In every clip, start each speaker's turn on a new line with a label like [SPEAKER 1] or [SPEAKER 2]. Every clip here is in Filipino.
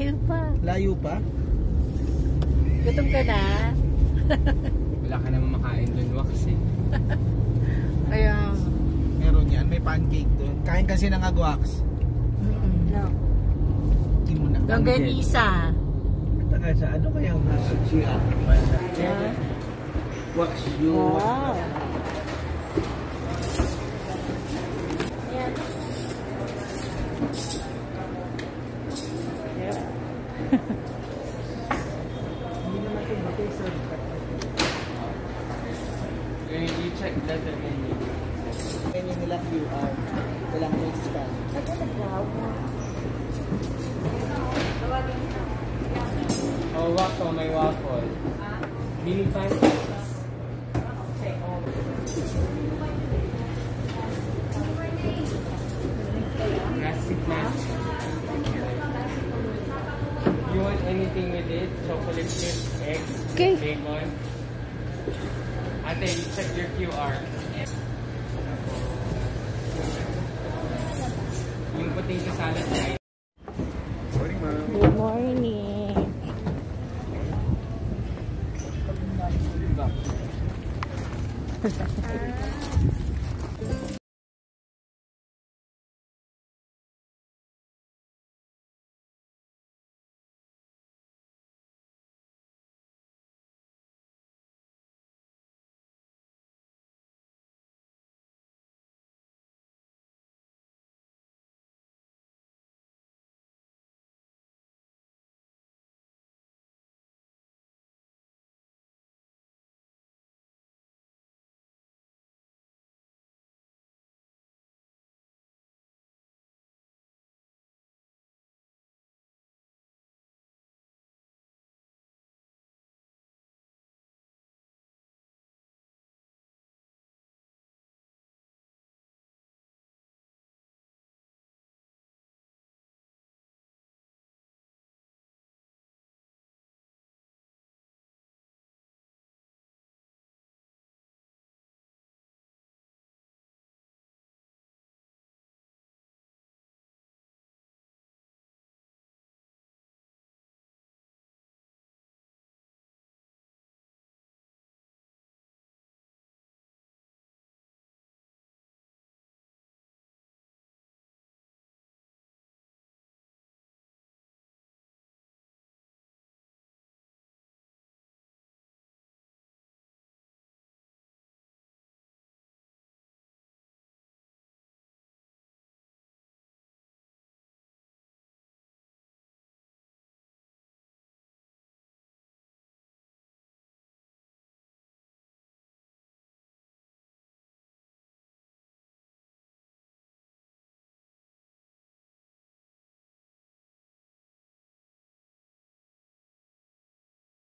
[SPEAKER 1] Layo pa.
[SPEAKER 2] Layo pa?
[SPEAKER 1] Gutom ka na?
[SPEAKER 3] Wala ka naman makain doon, wax eh.
[SPEAKER 1] Kaya...
[SPEAKER 2] Meron yan, may pancake doon. Kain kasi ng agwax.
[SPEAKER 1] No.
[SPEAKER 2] Hindi mo na.
[SPEAKER 1] Longganisa.
[SPEAKER 2] Taga sa ano kayang nasa siya? Wax you.
[SPEAKER 1] Wow.
[SPEAKER 2] Hindi naman ito batay sa
[SPEAKER 3] You check that menu.
[SPEAKER 2] menu nila QR. Kailangan mo i-scan.
[SPEAKER 3] Oh, wax o may waffle. Mini pancakes. Classic match. You want anything with it? Chocolate chip, eggs,
[SPEAKER 1] Okay.
[SPEAKER 3] bacon. Ate, you check your QR. Yung potato salad na
[SPEAKER 2] Sorry, ma'am.
[SPEAKER 1] Good morning.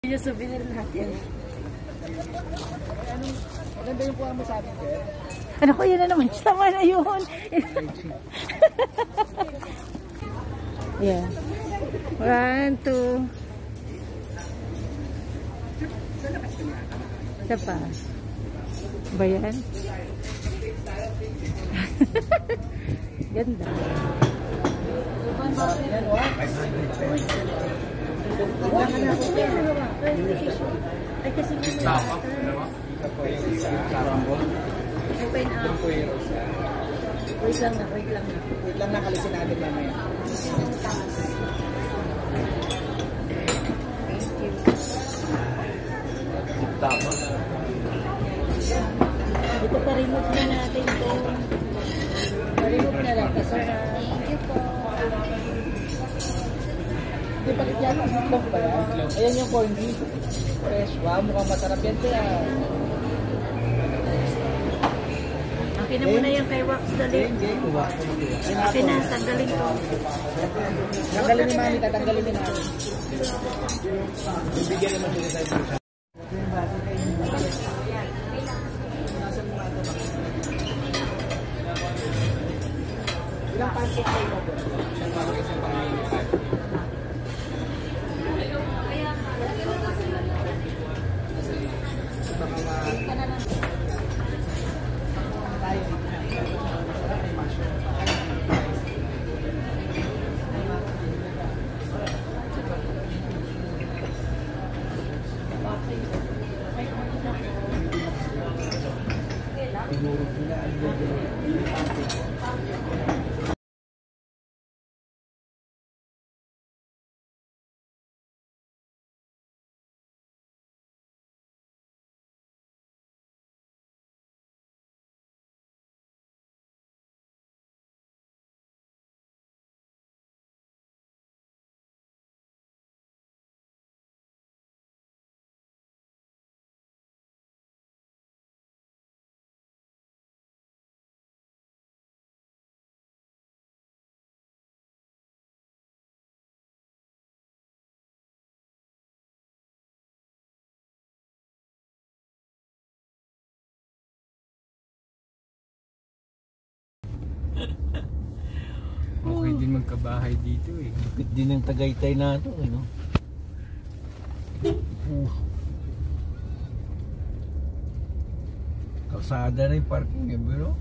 [SPEAKER 1] Yung souvenir natin.
[SPEAKER 2] Maganda yung kuha mo sa atin, sir.
[SPEAKER 1] Ano ko, yun na naman. Tama na yun. Yeah. 1, 2. Isa pa. Ba yan? Ganda.
[SPEAKER 2] Yan, what?
[SPEAKER 1] Ay, kasi may
[SPEAKER 3] Tama. Ito po yung isa. Karambol.
[SPEAKER 1] open up.
[SPEAKER 3] Ito po yung isa.
[SPEAKER 1] Wait lang na, wait lang na.
[SPEAKER 2] Wait lang, nakalisin natin mamaya.
[SPEAKER 1] Thank you.
[SPEAKER 3] Tama.
[SPEAKER 1] Ito pa-remove na natin ito. Pa-remove na lang. Thank you po.
[SPEAKER 2] Hindi, bakit yan? Itlog ba yan? Ayan yung corned beef. Fresh. Wow, mukhang masarap yan, sir.
[SPEAKER 1] Akin na muna yung kay Wax Dali. Akin na, tanggalin ko.
[SPEAKER 2] Tanggalin ni Mami, tatanggalin ni Mami. Bibigyan naman sila sa ito. Ilang pancake kayo mo po?
[SPEAKER 3] Isang pangilipat. Okay din magkabahay dito eh.
[SPEAKER 2] Lupit din ng Tagaytay na ito, no? Kalsada na yung parking, bro.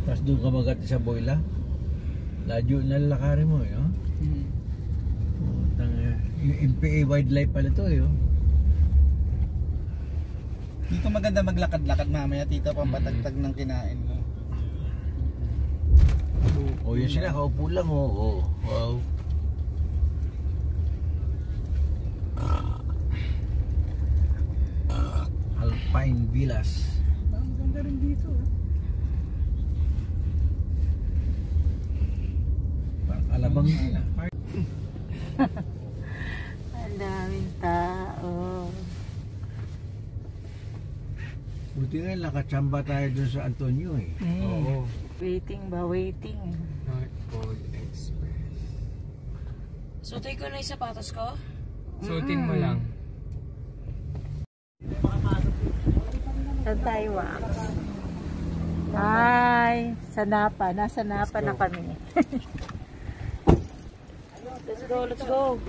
[SPEAKER 2] Tapos doon ka magati sa Boyla. Ladyo na lalakarin mo, no? Yung MPA Wildlife pala ito, eh.
[SPEAKER 4] Dito maganda maglakad-lakad mamaya, tito, pampatagtag ng kinain mo.
[SPEAKER 2] Oh, yun sila, kaupo lang, oh. Wow. Alpine Villas.
[SPEAKER 4] Ang ganda rin dito, ah.
[SPEAKER 2] Parang alabang nila.
[SPEAKER 1] Ang daming tao.
[SPEAKER 2] Buti nga nakachamba tayo dun sa Antonio, eh.
[SPEAKER 3] Oo.
[SPEAKER 1] Waiting ba? Waiting.
[SPEAKER 3] North Pole Express.
[SPEAKER 1] Sutoy ko na yung sapatos ko?
[SPEAKER 3] Suotin mo lang.
[SPEAKER 1] Saan tayo, Wax? Hi! Sa Napa. Nasa Napa na kami. Let's go, let's go.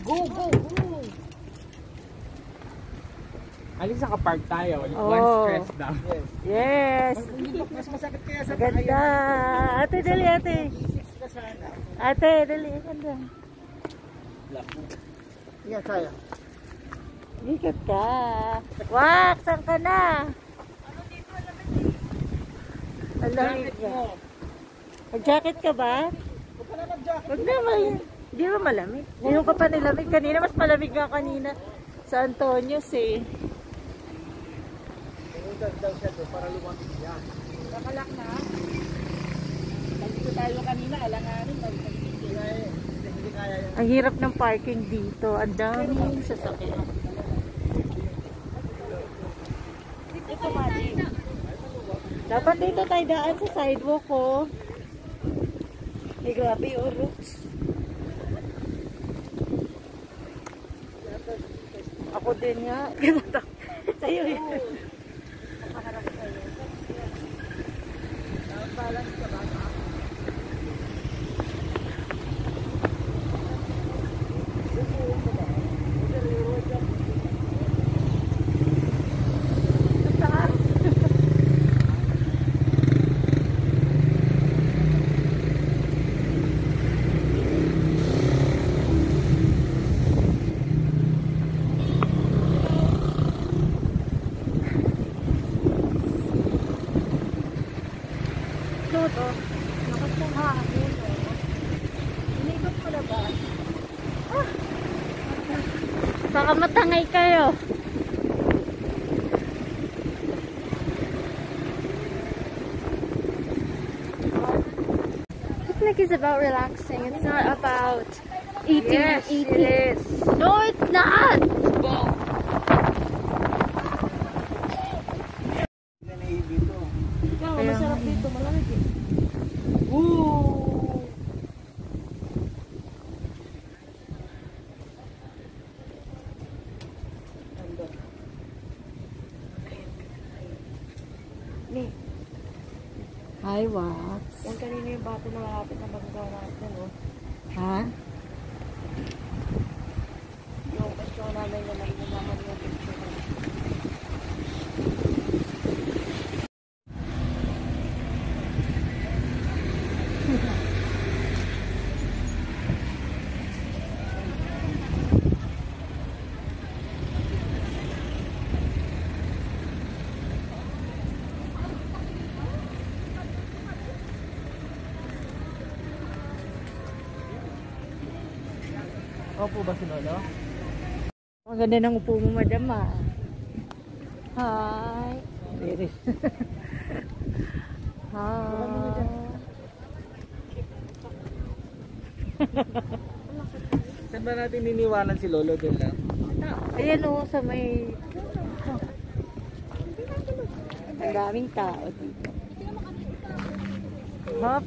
[SPEAKER 1] Go, go, go!
[SPEAKER 3] Alis sa park tayo.
[SPEAKER 1] Oh.
[SPEAKER 3] One stress down.
[SPEAKER 1] Yes!
[SPEAKER 4] Mas masakit kaya sa
[SPEAKER 1] Ganda! Ate, dali, ate. Ate, dali. Ganda.
[SPEAKER 4] Yan, kaya.
[SPEAKER 1] Ikot ka. Wax, saan ka na? Ang lamig ka. Mag-jacket ka ba? Huwag naman. Hindi ba malamig? Ngayon ka pa nilamig. Kanina mas malamig nga kanina. Sa Antonios eh.
[SPEAKER 4] Daw siya doon para lumamig siya. Nakalak na. Nandito tayo kanina, alanganin. Hindi kaya yan.
[SPEAKER 1] Ang hirap ng parking dito. Ang daming sasakyan. Ito, Magic. Dapat dito tayo daan sa sidewalk ko. Ay, grabe yung roots. Ako din nga. Sa'yo yun. Nakaharap sa'yo. Balance ka ba? Ito, nakasanghahin. Inikot mo na ba? Ah! Baka matangay kayo.
[SPEAKER 5] Picnic is about relaxing. It's not about eating and eating.
[SPEAKER 1] It is.
[SPEAKER 5] No, it's not.
[SPEAKER 1] Wow, masarap dito. Malamig eh. Woo! Hi, Wax.
[SPEAKER 5] Yan kanina yung bato na malapit na magagawa natin, oh.
[SPEAKER 1] Ha?
[SPEAKER 5] Yung question namin na nainom naman yung picture na.
[SPEAKER 4] Opo ba si Lolo?
[SPEAKER 1] Ang ganda ng upo mo, madam, ah. Hi. Very. Hi.
[SPEAKER 4] Saan ba natin niniwanan si Lolo doon lang?
[SPEAKER 1] Ayan o, sa may... Ang daming tao dito. Hop.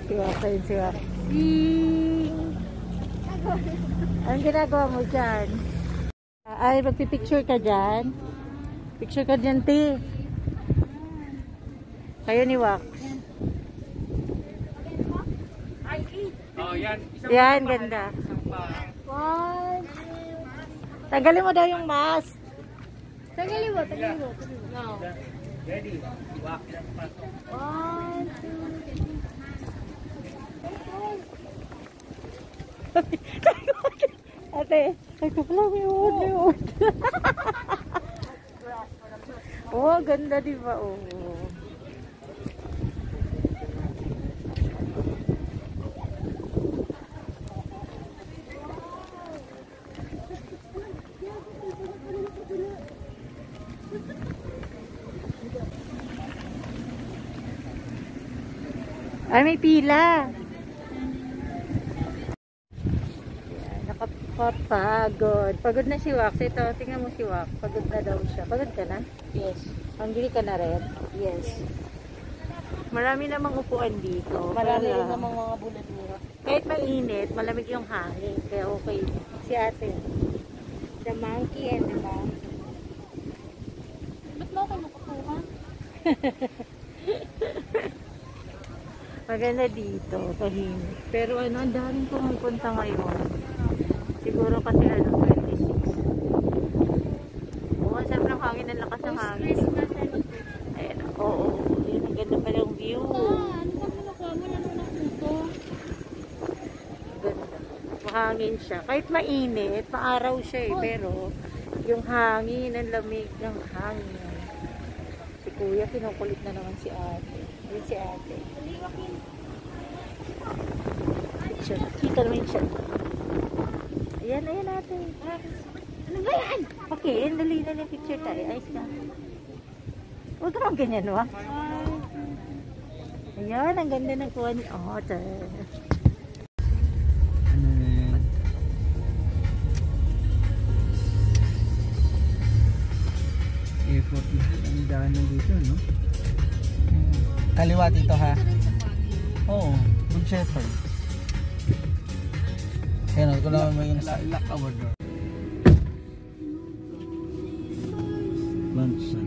[SPEAKER 1] Siwa pa yun, siwa. Anong ginagawa mo dyan? Ay, magpipicture ka dyan? Picture ka dyan, te. Kayo ni Wax.
[SPEAKER 3] Oh, yan.
[SPEAKER 1] Yan, ganda.
[SPEAKER 5] One.
[SPEAKER 1] Tanggalin mo daw yung mask.
[SPEAKER 5] Tagalin mo. No.
[SPEAKER 3] Ready. Walk.
[SPEAKER 5] One, two.
[SPEAKER 1] Ate, ay ko pala, may uod. Oh, ganda diba? Oh. Ay, may pila. Nakapagod. Pagod na si Wax. Ito, tingnan mo si Wax. Pagod na daw siya. Pagod ka na?
[SPEAKER 2] Yes.
[SPEAKER 1] Panggili ka na rin?
[SPEAKER 2] Yes.
[SPEAKER 1] Marami namang upuan dito.
[SPEAKER 2] Marami
[SPEAKER 1] Kaya,
[SPEAKER 2] rin namang mga bullet mura.
[SPEAKER 1] kahit mainit, malamig yung hangin. Kaya okay. Si ate.
[SPEAKER 5] The monkey and the mouse. Ba't mo ako nakukuha?
[SPEAKER 1] Maganda dito. Tahimik. Pero ano, ang daming pumupunta ngayon. Siguro kasi ano, 26. Oo, sarap ng hangin. Ang lakas ng hangin.
[SPEAKER 5] Christmas and
[SPEAKER 1] Ayan. Oo. Yun, ang ganda pa ng view.
[SPEAKER 5] ano ba kinukuha mo na ng puto?
[SPEAKER 1] Ganda. Mahangin siya. Kahit mainit, maaraw siya eh. Pero, yung hangin, ang lamig ng hangin. Si kuya, kinukulit na naman si ate. Yun si ate. Picture. Kita naman siya. Ayan, ayan ate. Ano ba yan? Okay, dali na yung picture tayo. Ayos na. Huwag ka naman ganyan, wa? Ayan, ang ganda ng kuha ni ate.
[SPEAKER 2] Ano na yan? Effort lahat ang daanan dito, no? Kaliwa dito, ha? Oo, Good Shepherd. Ayan, ito naman may lock our door. Lunch.